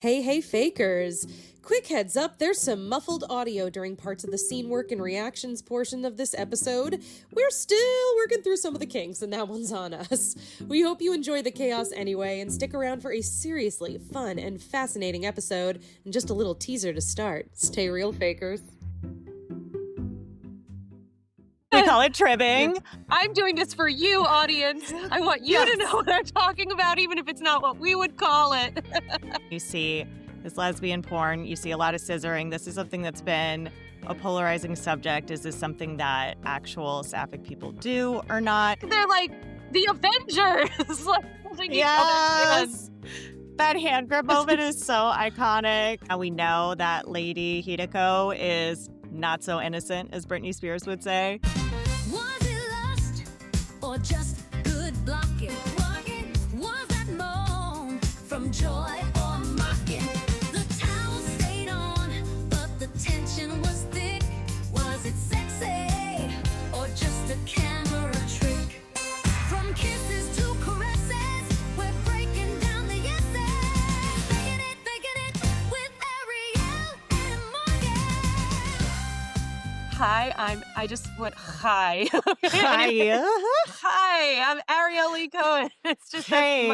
Hey, hey, fakers! Quick heads up, there's some muffled audio during parts of the scene work and reactions portion of this episode. We're still working through some of the kinks, and that one's on us. We hope you enjoy the chaos anyway, and stick around for a seriously fun and fascinating episode. And just a little teaser to start. Stay real, fakers. We call it tribbing. I'm doing this for you, audience. I want you to know what I'm talking about, even if it's not what we would call it. You see this lesbian porn, you see a lot of scissoring. This is something that's been a polarizing subject. Is this something that actual Sapphic people do or not? They're like the Avengers. Yes! That hand grip moment is so iconic. And we know that Lady Hideko is not so innocent, as Britney Spears would say. Was it lust or just good blocking? Was that moan from joy or mocking? The towel stayed on, but the tension was thick. Was it sexy or just a camera trick? From kisses to caresses, we're breaking down the yeses. Faking it with Ariel and Morgan. Hi, I just went hi. Hi. Hi, I'm Ariel Lee Cohen. It's just Hey.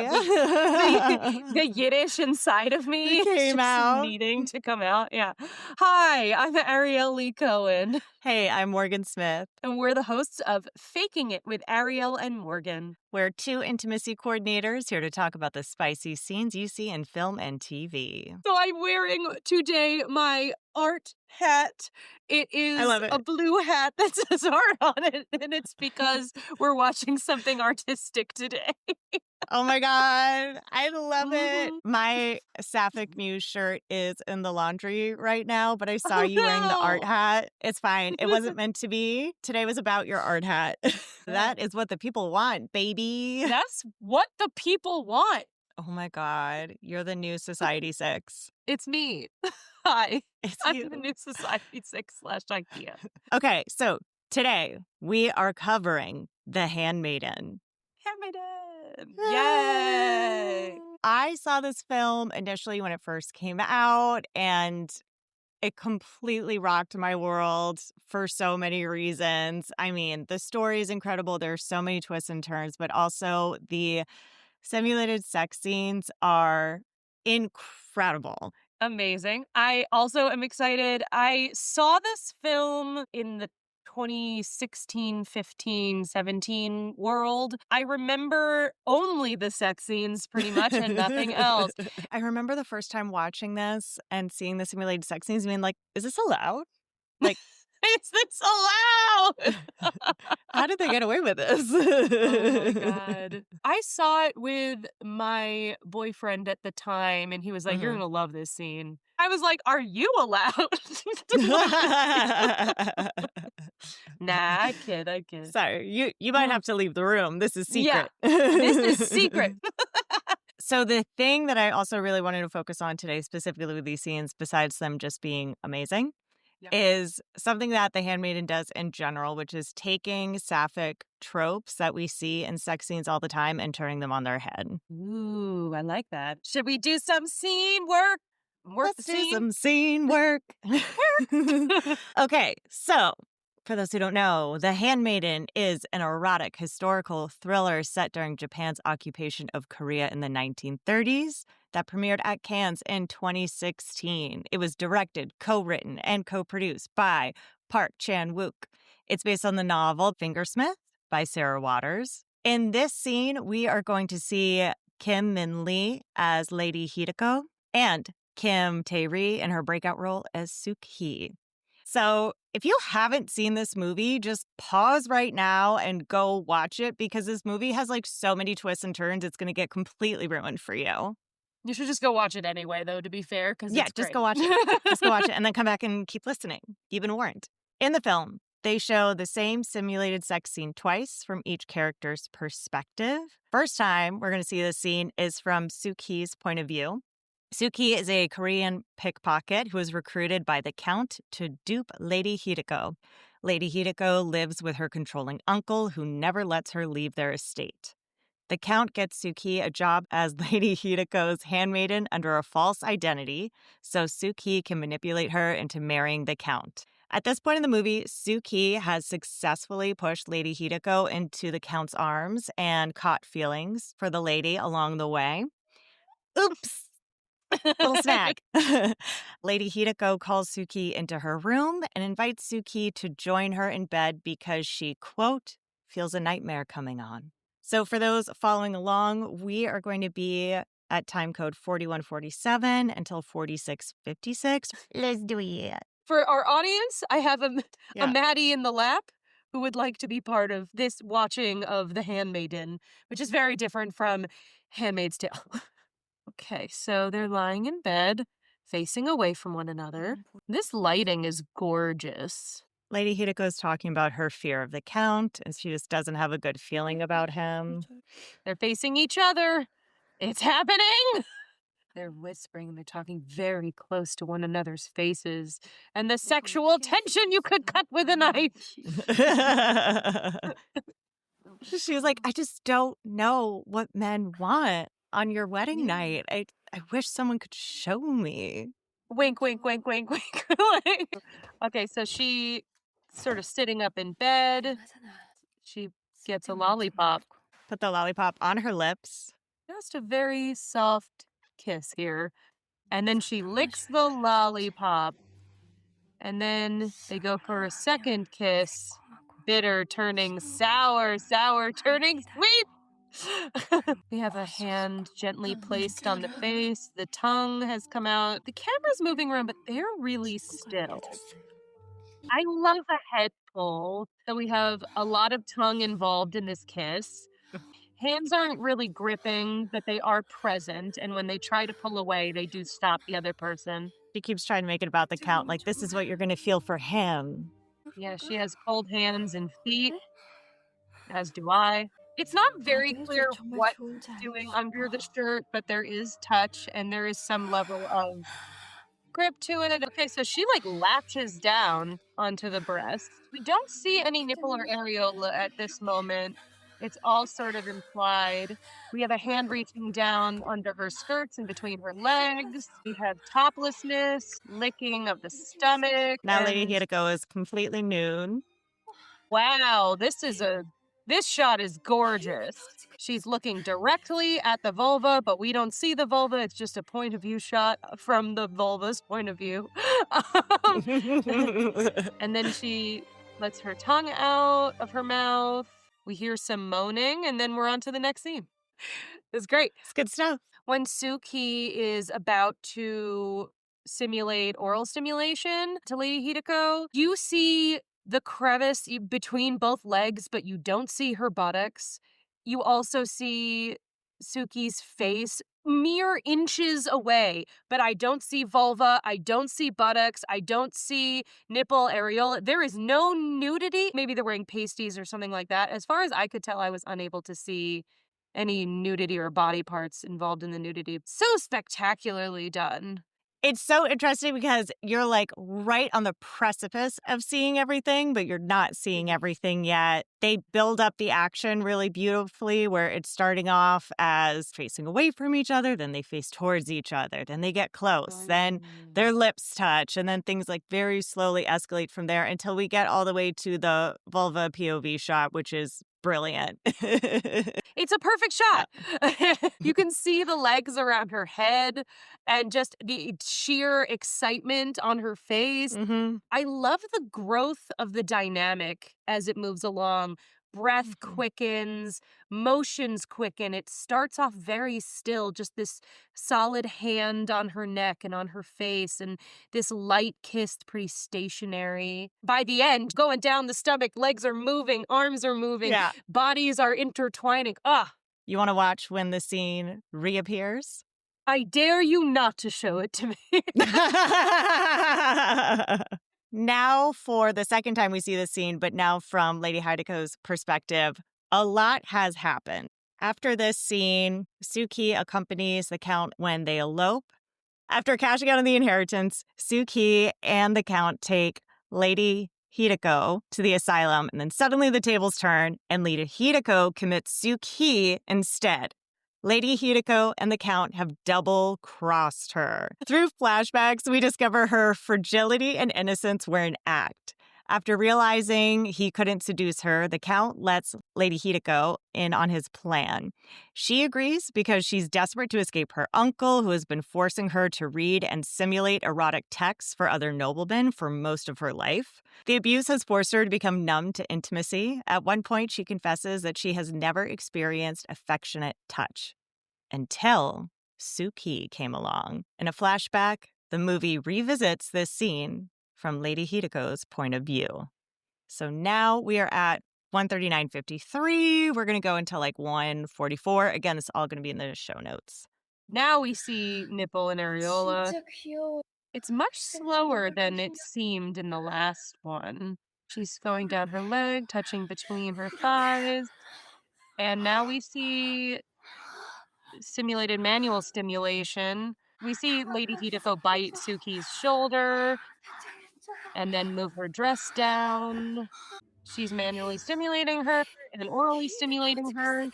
the Yiddish inside of me Came just out. needing to come out. Yeah. Hi, I'm Ariel Lee Cohen, Hey, I'm Morgan Smith. and we're the hosts of Faking It with Ariel and Morgan. We're two intimacy coordinators here to talk about the spicy scenes you see in film and TV. So I'm wearing today my art hat. It is I love it. a blue hat that says art on it, and it's because we're watching something artistic today. Oh my God. I love it. Mhm. My Sapphic Muse shirt is in the laundry right now, but I saw Oh, you wearing the art no. hat. It's fine. It wasn't meant to be. Today was about your art hat. That is what the people want, baby. That's what the people want. Oh my God. You're the new Society 6. It's me. Hi. It's I'm you. the new Society 6/IKEA. Okay, so today we are covering The Handmaiden. Handmaiden. Yay. I saw this film initially when it first came out, and it completely rocked my world for so many reasons. I mean, the story is incredible. There's so many twists and turns, but also the simulated sex scenes are incredible. Amazing. I also am excited. I saw this film in the 2016, 15, 17 world. I remember only the sex scenes pretty much and nothing else. I remember the first time watching this and seeing the simulated sex scenes, being like, is this allowed? Like, Is this allowed? how did they get away with this? Oh my God. I saw it with my boyfriend at the time, and he was like, You're Mhm. going to love this scene. I was like, Are you allowed? Nah, I kid. Sorry, you might have to leave the room. This is secret. Yeah, this is secret. So the thing that I also really wanted to focus on today, specifically with these scenes, besides them just being amazing, Yeah. is something that The Handmaiden does in general, which is taking Sapphic tropes that we see in sex scenes all the time and turning them on their head. Ooh, I like that. Should we do some scene work? Work Let's the do scene? some scene work. Okay, so for those who don't know, The Handmaiden is an erotic historical thriller set during Japan's occupation of Korea in the 1930s that premiered at Cannes in 2016. It was directed, co-written, and co-produced by Park Chan-wook. It's based on the novel Fingersmith by Sarah Waters. In this scene, we are going to see Kim Min Lee as Lady Hideko and Kim Tae-ri in her breakout role as Suk-hee. So if you haven't seen this movie, just pause right now and go watch it, because this movie has like so many twists and turns. It's going to get completely ruined for you. You should just go watch it anyway, though, to be fair, because Yeah, just go watch it. Just go watch it and then come back and keep listening. You've been warned. In the film, they show the same simulated sex scene twice from each character's perspective. First time we're going to see this scene is from Suk-hee's point of view. Suk-hee is a Korean pickpocket who is recruited by the Count to dupe Lady Hideko. Lady Hideko lives with her controlling uncle who never lets her leave their estate. The Count gets Suki a job as Lady Hideko's handmaiden under a false identity, so Suki can manipulate her into marrying the Count. At this point in the movie, Suki has successfully pushed Lady Hideko into the Count's arms and caught feelings for the lady along the way. Oops! Little snag. Lady Hideko calls Suki into her room and invites Suki to join her in bed because she, quote, feels a nightmare coming on. So for those following along, we are going to be at time code 4147 until 4656. Let's do it. For our audience, I have a Yeah. Maddie in the lap who would like to be part of this watching of The Handmaiden, which is very different from Handmaid's Tale. Okay, so they're lying in bed, facing away from one another. This lighting is gorgeous. Lady Hideko's talking about her fear of the Count, and she just doesn't have a good feeling about him. They're facing each other. It's happening! They're whispering, they're talking very close to one another's faces, and the sexual tension you could cut with a knife. She's like, I just don't know what men want on your wedding night. I wish someone could show me. Wink, wink, wink, wink, wink. Okay, so she sort of sitting up in bed. She gets a lollipop. Put the lollipop on her lips. Just a very soft kiss here. And then she licks the lollipop. And then they go for a second kiss. Bitter turning sour, sour turning sweet. We have a hand gently placed on the face. The tongue has come out. The camera's moving around, but they're really still. I love the head pull. So we have a lot of tongue involved in this kiss. Hands aren't really gripping, but they are present. And when they try to pull away, they do stop the other person. She keeps trying to make it about the Count. Like, this is what you're going to feel for him. Yeah, she has cold hands and feet, as do I. It's not very clear what she's doing under the shirt, but there is touch and there is some level of grip to it. Okay, so she like latches down onto the breast. We don't see any nipple or areola at this moment. It's all sort of implied. We have a hand reaching down under her skirts and between her legs. We have toplessness, licking of the stomach. Now and- Lady Hideko is completely nude. Wow, this shot is gorgeous. She's looking directly at the vulva, but we don't see the vulva. It's just a point of view shot from the vulva's point of view. And then she lets her tongue out of her mouth. We hear some moaning, and then we're on to the next scene. It's great. It's good stuff. When Suki is about to simulate oral stimulation to Lady Hideko, you see the crevice between both legs, but you don't see her buttocks. You also see Suki's face mere inches away, but I don't see vulva, I don't see buttocks, I don't see nipple, areola. There is no nudity. Maybe they're wearing pasties or something like that. As far as I could tell, I was unable to see any nudity or body parts involved in the nudity. So spectacularly done. It's so interesting because you're like right on the precipice of seeing everything, but you're not seeing everything yet. They build up the action really beautifully where it's starting off as facing away from each other, then they face towards each other, then they get close, then their lips touch, and then things like very slowly escalate from there until we get all the way to the vulva POV shot, which is brilliant. It's a perfect shot. You can see the legs around her head and just the sheer excitement on her face. Mm-hmm. I love the growth of the dynamic as it moves along. Breath quickens, motions quicken. It starts off very still, just this solid hand on her neck and on her face, and this light kiss, pretty stationary. By the end, going down the stomach, legs are moving, arms are moving, Yeah. bodies are intertwining. You want to watch when the scene reappears? I dare you not to show it to me. Now, for the second time we see this scene, but now from Lady Hideko's perspective, a lot has happened. After this scene, Suki accompanies the Count when they elope. After cashing out on the inheritance, Suki and the Count take Lady Hideko to the asylum, and then suddenly the tables turn, and Lady Hideko commits Suki instead. Lady Hideko and the Count have double-crossed her. Through flashbacks, we discover her fragility and innocence were an act. After realizing he couldn't seduce her, the Count lets Lady Hideko in on his plan. She agrees because she's desperate to escape her uncle, who has been forcing her to read and simulate erotic texts for other noblemen for most of her life. The abuse has forced her to become numb to intimacy. At one point, she confesses that she has never experienced affectionate touch until Suki came along. In a flashback, the movie revisits this scene from Lady Hideko's point of view. So now we are at 139.53. We're going to go until like 144. Again, it's all going to be in the show notes. Now we see nipple and areola. It's much slower than it seemed in the last one. She's going down her leg, touching between her thighs. And now we see simulated manual stimulation. We see Lady Hideko bite Suki's shoulder and then move her dress down. She's manually stimulating her and orally stimulating her.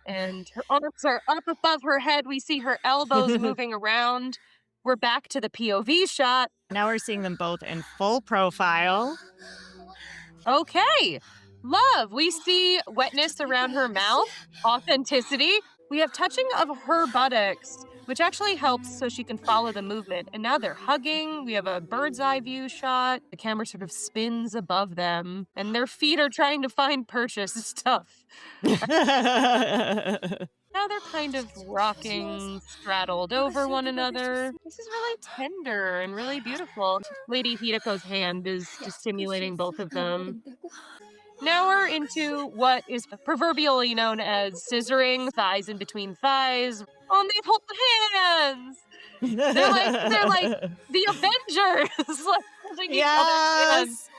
And her arms are up above her head. We see her elbows moving around. We're back to the POV shot. Now we're seeing them both in full profile. Okay. Love. We see wetness around her mouth, authenticity. We have touching of her buttocks, which actually helps so she can follow the movement. And now they're hugging. We have a bird's eye view shot. The camera sort of spins above them, and their feet are trying to find purchase stuff. Now they're kind of rocking, straddled over one another. This is really tender and really beautiful. Lady Hideko's hand is just stimulating both of them. Now we're into what is proverbially known as scissoring, thighs in between thighs. Oh, and they hold hands. They're like the Avengers. Like holding each other's hands.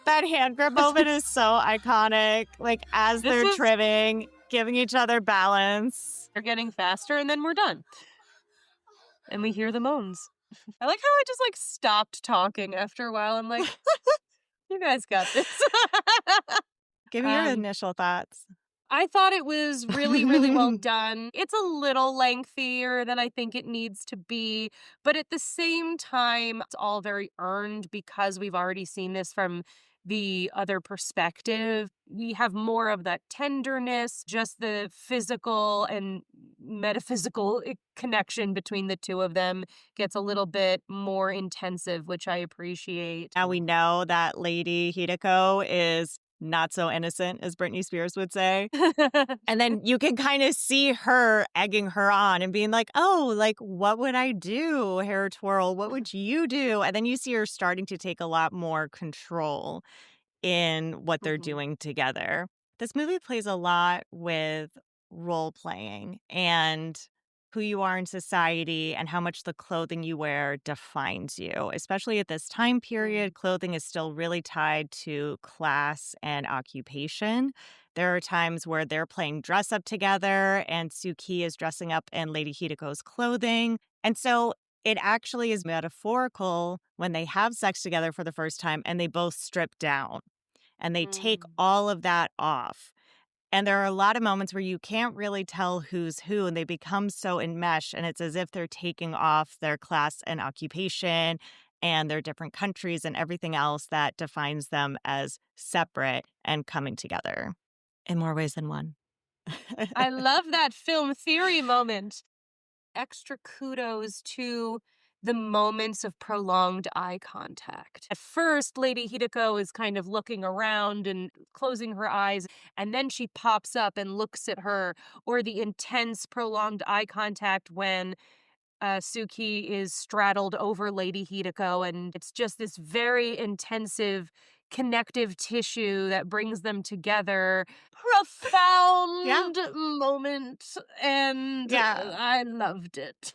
That hand grip moment is so iconic. Like as they're trimming, giving each other balance. They're getting faster, and then we're done. And we hear the moans. I like how I just like stopped talking after a while. I'm like, you guys got this. Give me your initial thoughts. I thought it was really, really well done. It's a little lengthier than I think it needs to be, but at the same time, it's all very earned because we've already seen this from the other perspective. We have more of that tenderness, just the physical and metaphysical connection between the two of them gets a little bit more intensive, which I appreciate. Now we know that Lady Hideko is not so innocent, as Britney Spears would say. And then you can kind of see her egging her on and being like, oh, like, what would I do, hair twirl? What would you do? And then you see her starting to take a lot more control in what they're doing together. This movie plays a lot with role playing and who you are in society and how much the clothing you wear defines you. Especially at this time period, clothing is still really tied to class and occupation. There are times where they're playing dress up together and Suki is dressing up in Lady Hideko's clothing. And so it actually is metaphorical when they have sex together for the first time and they both strip down and they take all of that off. And there are a lot of moments where you can't really tell who's who, and they become so enmeshed, and it's as if they're taking off their class and occupation and their different countries and everything else that defines them as separate and coming together in more ways than one. I love that film theory moment. Extra kudos to the moments of prolonged eye contact. At first, Lady Hideko is kind of looking around and closing her eyes, and then she pops up and looks at her, or the intense prolonged eye contact when Suki is straddled over Lady Hideko, and it's just this very intensive connective tissue that brings them together. Profound moment, and I loved it.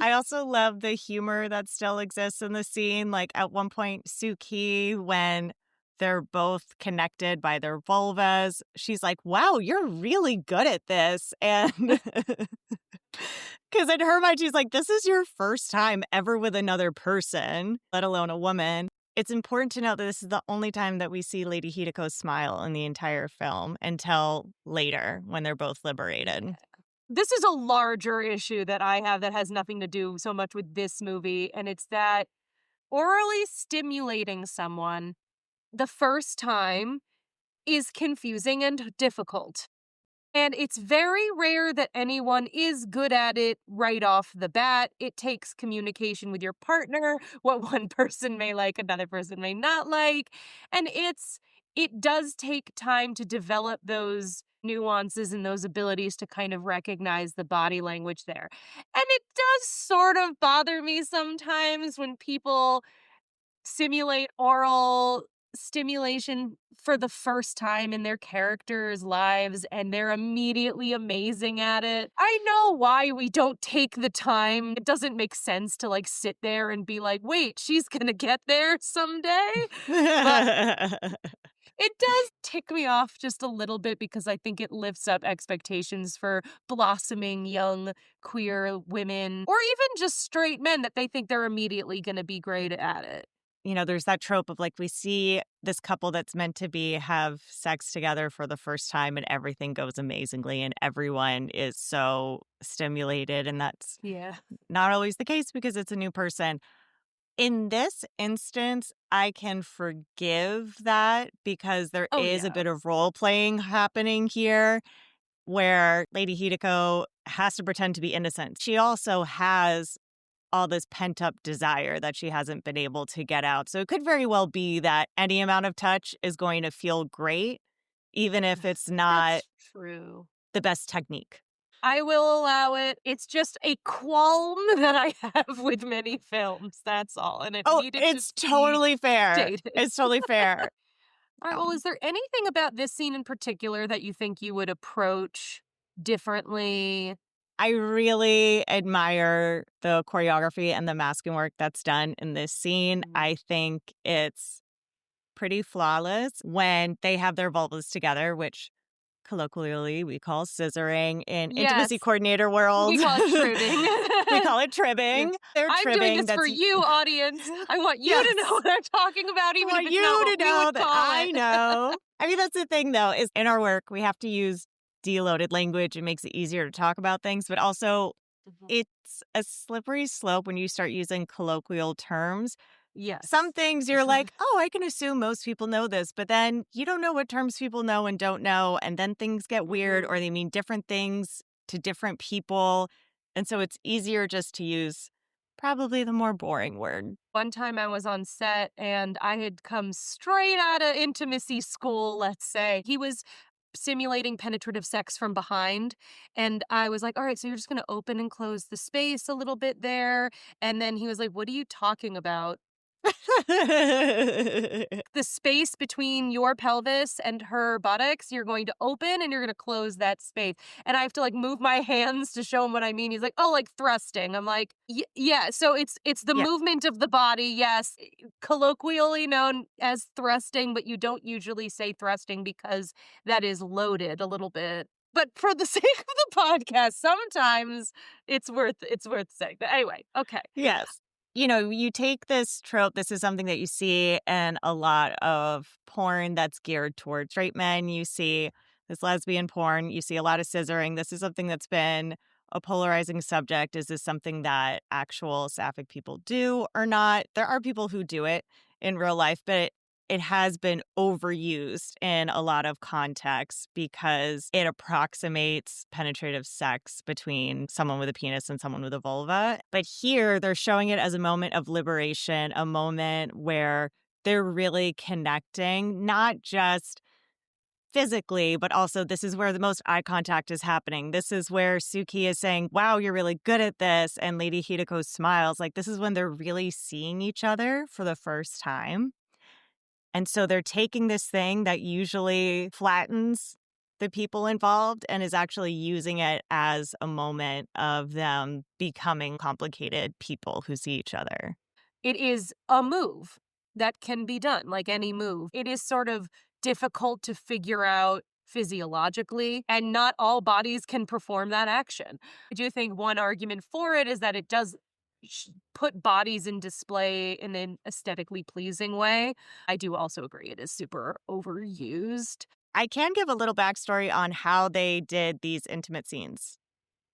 I also love the humor that still exists in the scene. Like at one point, Suki, when they're both connected by their vulvas, she's like, wow, you're really good at this. And because in her mind, she's like, this is your first time ever with another person, let alone a woman. It's important to note that this is the only time that we see Lady Hideko smile in the entire film until later when they're both liberated. This is a larger issue that I have that has nothing to do so much with this movie, and it's that orally stimulating someone the first time is confusing and difficult. And it's very rare that anyone is good at it right off the bat. It takes communication with your partner. What one person may like, another person may not like. And it does take time to develop those nuances and those abilities to kind of recognize the body language there. And it does sort of bother me sometimes when people simulate oral stimulation for the first time in their characters' lives and they're immediately amazing at it. I know why we don't take the time. It doesn't make sense to like sit there and be like, wait, she's gonna get there someday. It does tick me off just a little bit because I think it lifts up expectations for blossoming young queer women or even just straight men that they think they're immediately gonna be great at it. You know, there's that trope of like we see this couple that's meant to be have sex together for the first time and everything goes amazingly and everyone is so stimulated. And that's not always the case because it's a new person. In this instance, I can forgive that because there is a bit of role playing happening here where Lady Hideko has to pretend to be innocent. She also has all this pent-up desire that she hasn't been able to get out. So it could very well be that any amount of touch is going to feel great, even if it's not That's true. the best technique. I will allow it. It's just a qualm that I have with many films. That's all. And It's totally fair. Dated. It's totally fair. All right, well, is there anything about this scene in particular that you think you would approach differently? I really admire the choreography and the masking work that's done in this scene. I think it's pretty flawless when they have their vulvas together, which colloquially we call scissoring in intimacy coordinator world. We call it tribbing. We call it tribbing. They're I'm tribbing. doing this for you, audience. I want you to know what I'm talking about, even if it's not what we would call I it. know. I mean, that's the thing, though, is in our work, we have to use deloaded language. It makes it easier to talk about things, but also it's a slippery slope when you start using colloquial terms. Yes. Some things you're like, oh, I can assume most people know this, but then you don't know what terms people know and don't know, and then things get weird or they mean different things to different people. And so it's easier just to use probably the more boring word. One time I was on set and I had come straight out of intimacy school, let's say. He was simulating penetrative sex from behind. And I was like, all right, so you're just going to open and close the space a little bit there. And then he was like, what are you talking about? The space between your pelvis and her buttocks, you're going to open and you're going to close that space. And I have to like move my hands to show him what I mean. He's like, oh, like thrusting. I'm like, yeah. So it's the movement of the body. Yes. Colloquially known as thrusting, but you don't usually say thrusting because that is loaded a little bit. But for the sake of the podcast, sometimes it's worth saying. But anyway, okay. Yes. You know, you take this trope, this is something that you see in a lot of porn that's geared towards straight men. You see this lesbian porn, you see a lot of scissoring. This is something that's been a polarizing subject. Is this something that actual Sapphic people do or not? There are people who do it in real life, but it has been overused in a lot of contexts because it approximates penetrative sex between someone with a penis and someone with a vulva. But here, they're showing it as a moment of liberation, a moment where they're really connecting, not just physically, but also this is where the most eye contact is happening. This is where Suki is saying, wow, you're really good at this. And Lady Hideko smiles. Like, this is when they're really seeing each other for the first time. And so they're taking this thing that usually flattens the people involved and is actually using it as a moment of them becoming complicated people who see each other. It is a move that can be done, like any move. It is sort of difficult to figure out physiologically, and not all bodies can perform that action. I do think one argument for it is that it does put bodies in display in an aesthetically pleasing way. I do also agree it is super overused. I can give a little backstory on how they did these intimate scenes.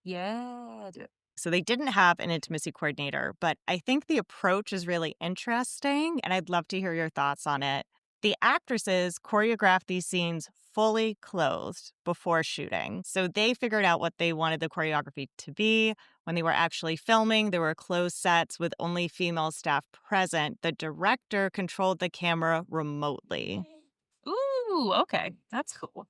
Yeah. So they didn't have an intimacy coordinator, but I think the approach is really interesting, and I'd love to hear your thoughts on it. The actresses choreographed these scenes fully clothed before shooting. So they figured out what they wanted the choreography to be. When they were actually filming, there were closed sets with only female staff present. The director controlled the camera remotely. Ooh, okay. That's cool.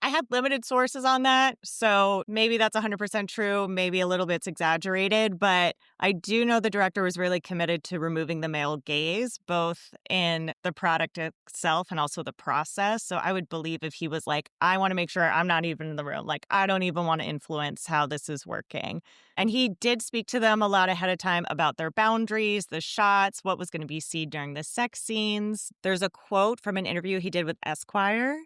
I had limited sources on that, so maybe that's 100% true, maybe a little bit's exaggerated, but I do know the director was really committed to removing the male gaze, both in the product itself and also the process. So I would believe if he was like, I want to make sure I'm not even in the room, like I don't even want to influence how this is working. And he did speak to them a lot ahead of time about their boundaries, the shots, what was going to be seen during the sex scenes. There's a quote from an interview he did with Esquire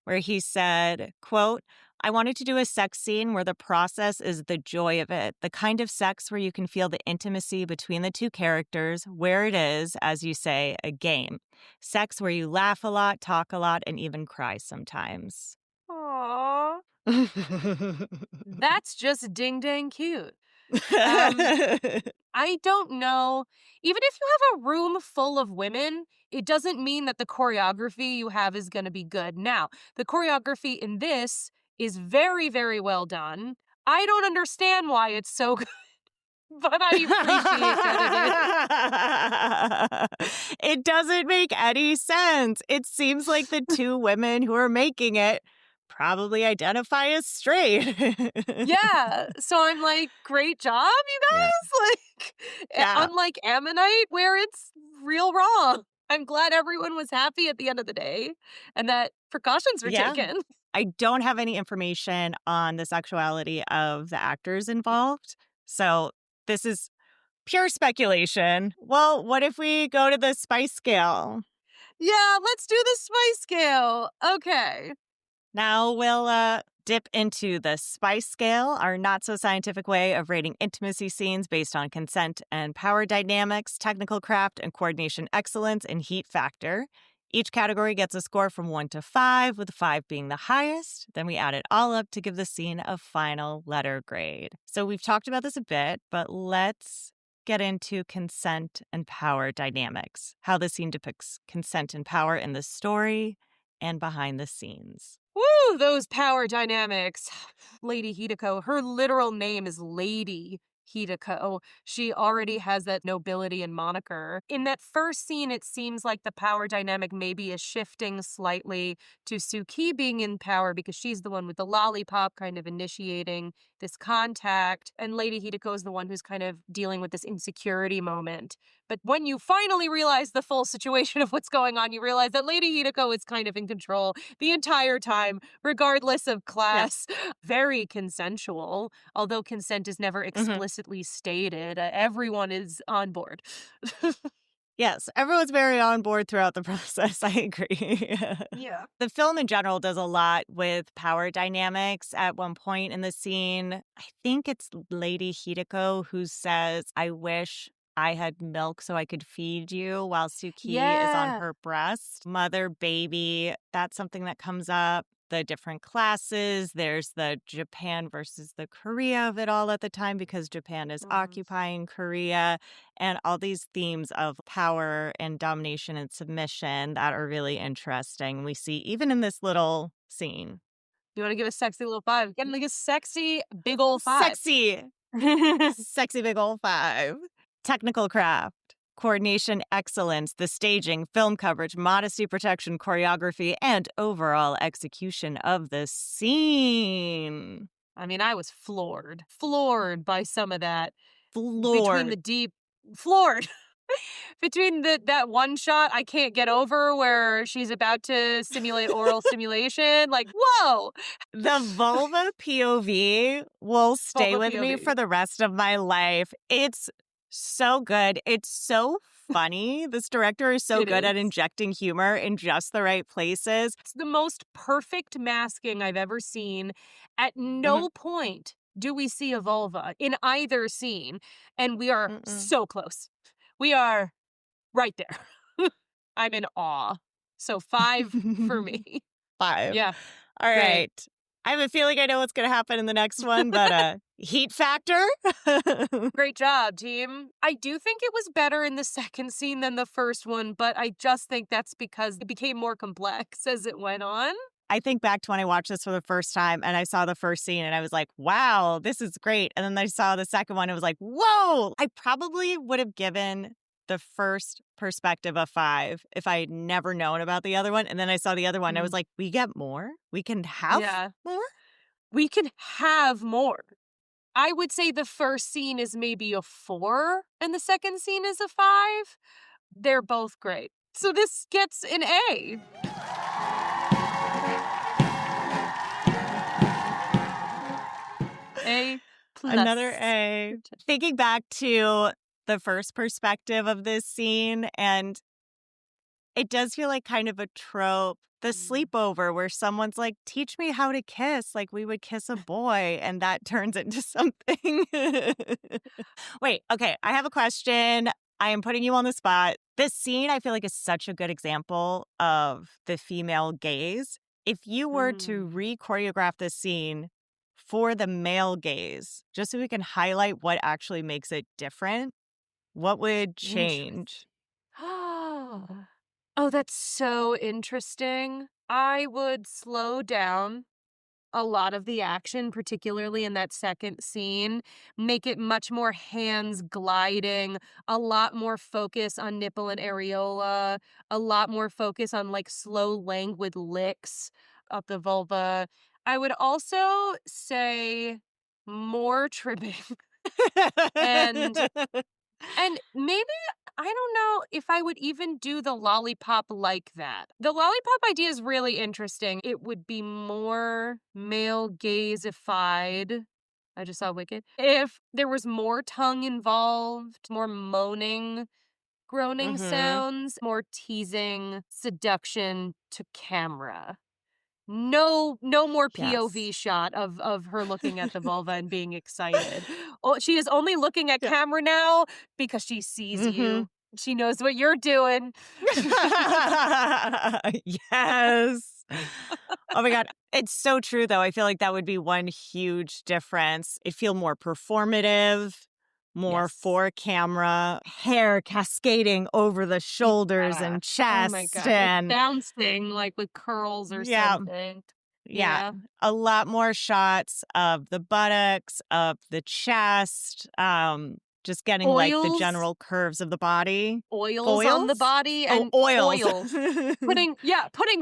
where he said, quote, I wanted to do a sex scene where the process is the joy of it, the kind of sex where you can feel the intimacy between the two characters, where it is, as you say, a game. Sex where you laugh a lot, talk a lot, and even cry sometimes. Aww. That's just ding dang cute. I don't know. Even if you have a room full of women, it doesn't mean that the choreography you have is going to be good. Now, the choreography in this is very, very well done. I don't understand why it's so good, but I appreciate it. It doesn't make any sense. It seems like the two women who are making it probably identify as straight. Yeah. So I'm like, great job, you guys. Yeah. Like, Yeah. unlike Ammonite, where it's real wrong. I'm glad everyone was happy at the end of the day and that precautions were Yeah. taken. I don't have any information on the sexuality of the actors involved. So this is pure speculation. Well, what if we go to the spice scale? Yeah, let's do the spice scale. Okay. Now we'll dip into the spice scale, our not-so-scientific way of rating intimacy scenes based on consent and power dynamics, technical craft, and coordination excellence and heat factor. Each category gets a score from 1 to 5, with 5 being the highest. Then we add it all up to give the scene a final letter grade. So we've talked about this a bit, but let's get into consent and power dynamics, how the scene depicts consent and power in the story and behind the scenes. Woo, those power dynamics. Lady Hideko, her literal name is Lady Hideko. She already has that nobility and moniker. In that first scene, it seems like the power dynamic maybe is shifting slightly to Suki being in power because she's the one with the lollipop kind of initiating this contact. And Lady Hideko is the one who's kind of dealing with this insecurity moment. But when you finally realize the full situation of what's going on, you realize that Lady Hideko is kind of in control the entire time, regardless of class. Yes. Very consensual, although consent is never explicitly stated. Everyone is on board. Yes, everyone's very on board throughout the process. I agree. Yeah. The film in general does a lot with power dynamics. At one point in the scene, I think it's Lady Hideko who says, I wish I had milk so I could feed you, while Suki is on her breast. Mother, baby, that's something that comes up. The different classes, there's the Japan versus the Korea of it all at the time because Japan is occupying Korea, and all these themes of power and domination and submission that are really interesting. We see even in this little scene. You want to give a sexy little 5? Get like a sexy big old 5. Sexy. Sexy big old 5. Technical craft. Coordination excellence, the staging, film coverage, modesty protection, choreography, and overall execution of the scene. I mean, I was floored by some of that. Floored. Between that one shot I can't get over where she's about to simulate oral stimulation. Like, whoa! The vulva POV will stay with me for the rest of my life. It's so good. It's so funny. This director is so good at injecting humor in just the right places. It's the most perfect masking I've ever seen. At no point do we see a vulva in either scene. And we are Mm-mm. so close. We are right there. I'm in awe. So 5 for me. 5. Yeah, All great. right. I have a feeling I know what's going to happen in the next one, but heat factor? Great job, team. I do think it was better in the second scene than the first one, but I just think that's because it became more complex as it went on. I think back to when I watched this for the first time and I saw the first scene and I was like, wow, this is great. And then I saw the second one. It was like, whoa, I probably would have given the first perspective a 5 if I had never known about the other one. And then I saw the other one. I was like, we get more? We can have more? We can have more. I would say the first scene is maybe a 4 and the second scene is a 5. They're both great. So this gets an A. A plus. Another A. Thinking back to the first perspective of this scene, and it does feel like kind of a trope. The sleepover where someone's like, teach me how to kiss, like we would kiss a boy, and that turns into something. Wait, okay, I have a question. I am putting you on the spot. This scene, I feel like, is such a good example of the female gaze. If you were to re-choreograph this scene for the male gaze, just so we can highlight what actually makes it different, what would change? Oh, that's so interesting. I would slow down a lot of the action, particularly in that second scene, make it much more hands gliding, a lot more focus on nipple and areola, a lot more focus on like slow, languid licks of the vulva. I would also say more trimming and maybe, I don't know if I would even do the lollipop like that. The lollipop idea is really interesting. It would be more male gaze-ified. I just saw Wicked. If there was more tongue involved, more moaning, groaning sounds, more teasing, seduction to camera. No more POV shot of her looking at the vulva and being excited. Oh, she is only looking at camera now because she sees you. She knows what you're doing. Yes. Oh my God. It's so true, though. I feel like that would be one huge difference. It'd feel more performative, more for camera, hair cascading over the shoulders and chest. Oh my God. And bouncing like with curls or something. Yeah. A lot more shots of the buttocks, of the chest, just getting like the general curves of the body. Oils on the body and oils. putting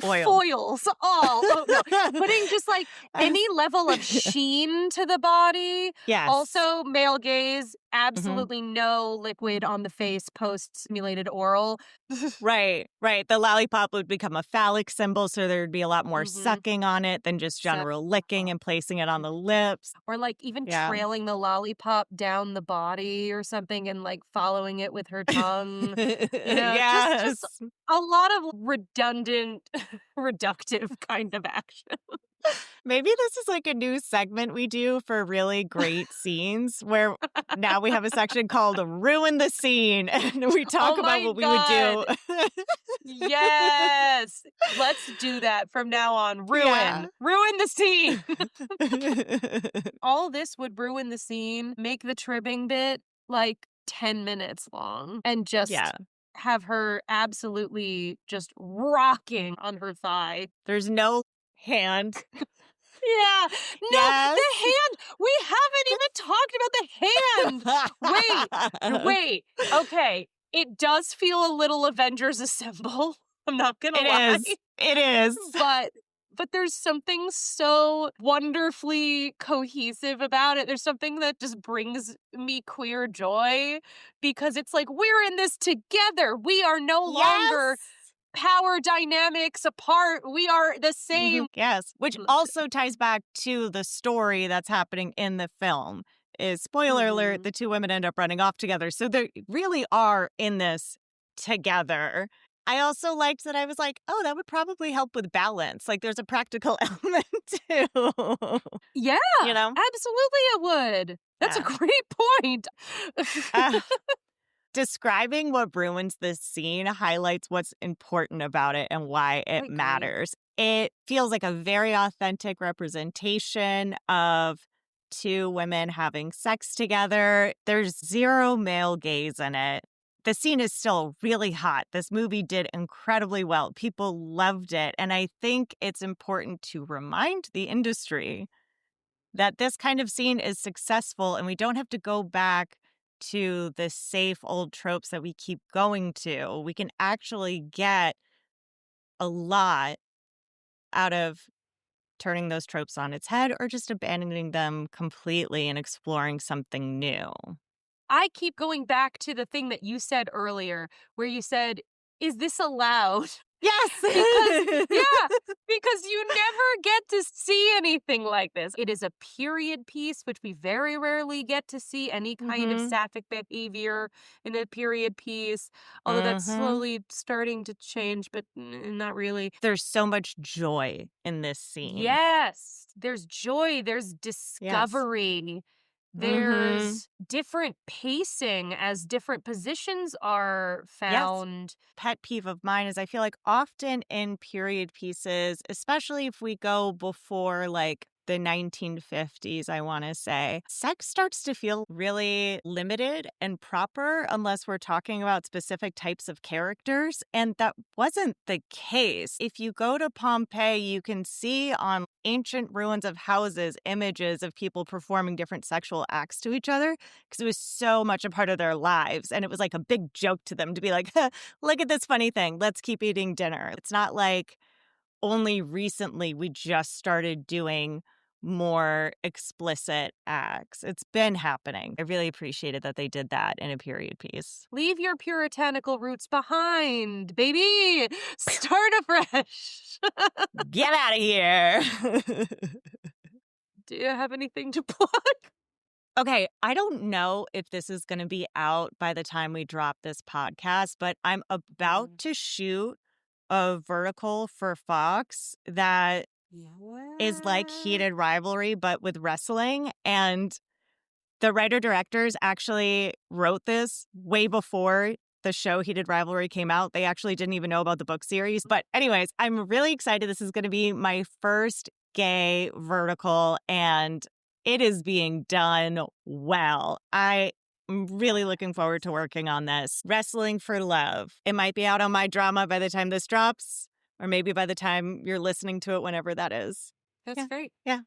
Oil. foils all putting just like any level of sheen to the body. Yes. Also male gaze, absolutely no liquid on the face post simulated oral. Right. The lollipop would become a phallic symbol, so there'd be a lot more sucking on it than just general licking and placing it on the lips. Or like even trailing the lollipop down the body or something and like following it with her tongue. Just a lot of redundant, reductive kind of action. Maybe this is like a new segment we do for really great scenes where now we have a section called Ruin the Scene and we talk about what we would do. Yes. Let's do that from now on. Ruin the scene. All this would ruin the scene, make the trimming bit like 10 minutes long and just have her absolutely just rocking on her thigh. There's no hand. The hand. We haven't even talked about the hand. Wait. Okay. It does feel a little Avengers Assemble. I'm not gonna lie. It is. But there's something so wonderfully cohesive about it. There's something that just brings me queer joy because it's like, we're in this together. We are no longer power dynamics apart. We are the same. Yes, which also ties back to the story that's happening in the film. Is spoiler alert, the two women end up running off together. So they really are in this together. I also liked that I was like, oh, that would probably help with balance. Like, there's a practical element too. Yeah, You know? absolutely it would. That's a Yeah. great point. Uh, Describing what ruins this scene highlights what's important about it and why it agree. matters. It feels like a very authentic representation of two women having sex together. There's zero male gaze in it. The scene is still really hot. This movie did incredibly well. People loved it. And I think it's important to remind the industry that this kind of scene is successful and we don't have to go back to the safe old tropes that we keep going to. We can actually get a lot out of turning those tropes on its head or just abandoning them completely and exploring something new. I keep going back to the thing that you said earlier, where you said, is this allowed? Yes! Because you never get to see anything like this. It is a period piece, which we very rarely get to see any kind of sapphic behavior in a period piece, although that's slowly starting to change, but not really. There's so much joy in this scene. Yes, there's joy, there's discovery. There's different pacing as different positions are found. Pet peeve of mine is I feel like often in period pieces, especially if we go before like the 1950s, I want to say, sex starts to feel really limited and proper unless we're talking about specific types of characters. And that wasn't the case. If you go to Pompeii, you can see on ancient ruins of houses images of people performing different sexual acts to each other because it was so much a part of their lives. And it was like a big joke to them to be like, look at this funny thing. Let's keep eating dinner. It's not like only recently we just started doing more explicit acts. It's been happening. I really appreciated that they did that in a period piece. Leave your puritanical roots behind, baby. Start afresh. Get out of here. Do you have anything to plug? Okay, I don't know if this is going to be out by the time we drop this podcast, but I'm about to shoot a vertical for Fox that is like heated rivalry, but with wrestling. And the writer-directors actually wrote this way before the show Heated Rivalry came out. They actually didn't even know about the book series. But anyways, I'm really excited. This is going to be my first gay vertical, and it is being done well. I'm really looking forward to working on this. Wrestling for Love. It might be out on My Drama by the time this drops, or maybe by the time you're listening to it, whenever that is. That's great. Yeah.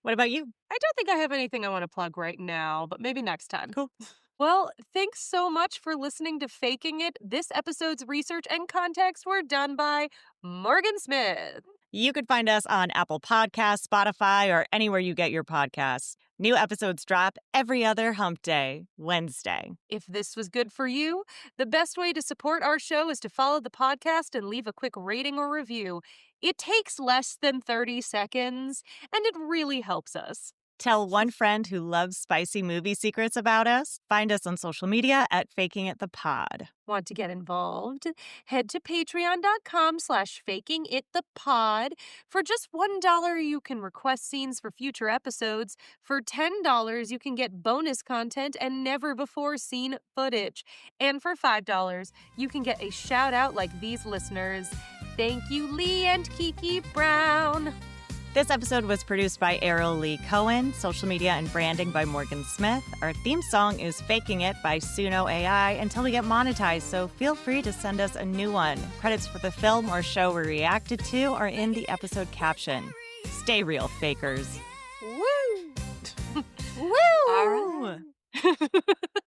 What about you? I don't think I have anything I want to plug right now, but maybe next time. Cool. Well, thanks so much for listening to Faking It. This episode's research and context were done by Morgan Smith. You could find us on Apple Podcasts, Spotify, or anywhere you get your podcasts. New episodes drop every other hump day, Wednesday. If this was good for you, the best way to support our show is to follow the podcast and leave a quick rating or review. It takes less than 30 seconds, and it really helps us. Tell one friend who loves spicy movie secrets about us. Find us on social media at Faking It the Pod. Want to get involved? Head to patreon.com/fakingitthepod. For just $1, you can request scenes for future episodes. For $10, you can get bonus content and never-before-seen footage. And for $5, you can get a shout-out like these listeners. Thank you, Lee and Kiki Brown. This episode was produced by Ariel Lee Cohen, social media and branding by Morgan Smith. Our theme song is Faking It by Suno AI until we get monetized, so feel free to send us a new one. Credits for the film or show we reacted to are in the episode caption. Stay real, fakers. Woo! Woo! All right.